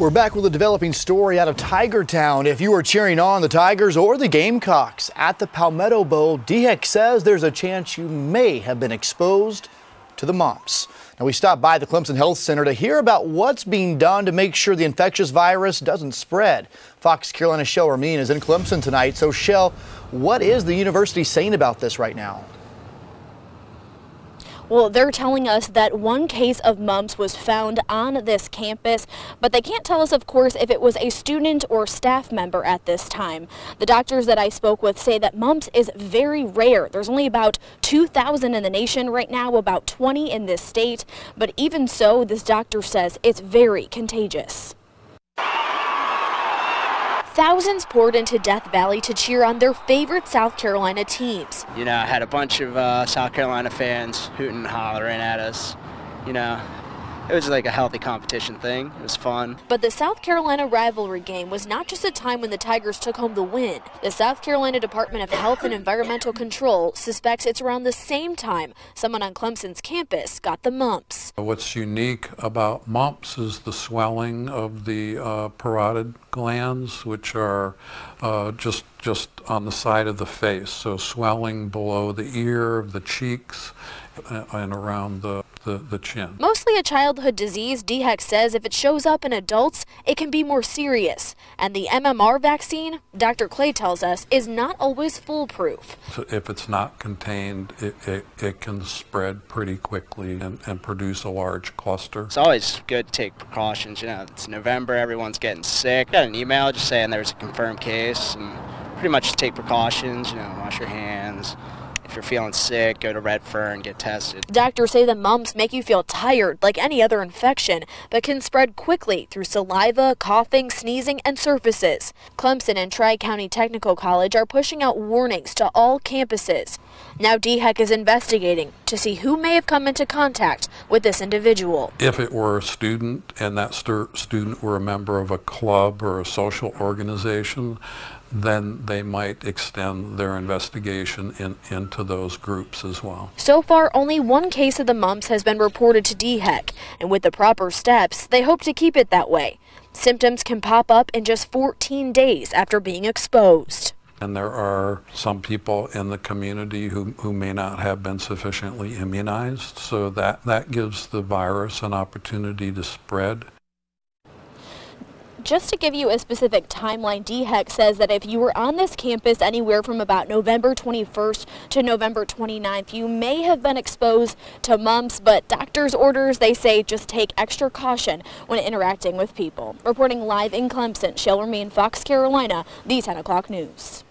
We're back with a developing story out of Tigertown. If you are cheering on the Tigers or the Gamecocks at the Palmetto Bowl, DHEC says there's a chance you may have been exposed to the mumps. Now, we stopped by the Clemson Health Center to hear about what's being done to make sure the infectious virus doesn't spread. Fox Carolina's Shale Remien is in Clemson tonight. So, Shale, what is the university saying about this right now? Well, they're telling us that one case of mumps was found on this campus, but they can't tell us, of course, if it was a student or staff member at this time. The doctors that I spoke with say that mumps is very rare. There's only about 2,000 in the nation right now, about 20 in this state. But even so, this doctor says it's very contagious. Thousands poured into Death Valley to cheer on their favorite South Carolina teams. You know, I had a bunch of South Carolina fans hooting and hollering at us. You know, it was like a healthy competition thing. It was fun. But the South Carolina rivalry game was not just a time when the Tigers took home the win. The South Carolina Department of Health and Environmental Control suspects it's around the same time someone on Clemson's campus got the mumps. What's unique about mumps is the swelling of the parotid glands, which are just on the side of the face, so swelling below the ear, the cheeks, and around the chin. Mostly a childhood disease, DHEC says if it shows up in adults, it can be more serious. And the MMR vaccine, Dr. Clay tells us, is not always foolproof. So if it's not contained, it can spread pretty quickly and produce a large cluster. It's always good to take precautions. You know, it's November, everyone's getting sick. I got an email just saying there was a confirmed case, and pretty much just take precautions, you know, wash your hands. If you're feeling sick, go to Redfern, get tested. Doctors say the mumps make you feel tired like any other infection, but can spread quickly through saliva, coughing, sneezing, and surfaces. Clemson and Tri-County Technical College are pushing out warnings to all campuses. Now DHEC is investigating to see who may have come into contact with this individual. If it were a student and that student were a member of a club or a social organization, then they might extend their investigation into those groups as well. So far, only one case of the mumps has been reported to DHEC, and with the proper steps, they hope to keep it that way. Symptoms can pop up in just 14 days after being exposed. And there are some people in the community who may not have been sufficiently immunized, so that gives the virus an opportunity to spread. Just to give you a specific timeline, DHEC says that if you were on this campus anywhere from about November 21st to November 29th, you may have been exposed to mumps, but doctors' orders, they say, just take extra caution when interacting with people. Reporting live in Clemson, Shale Remien, Fox Carolina, the 10 o'clock news.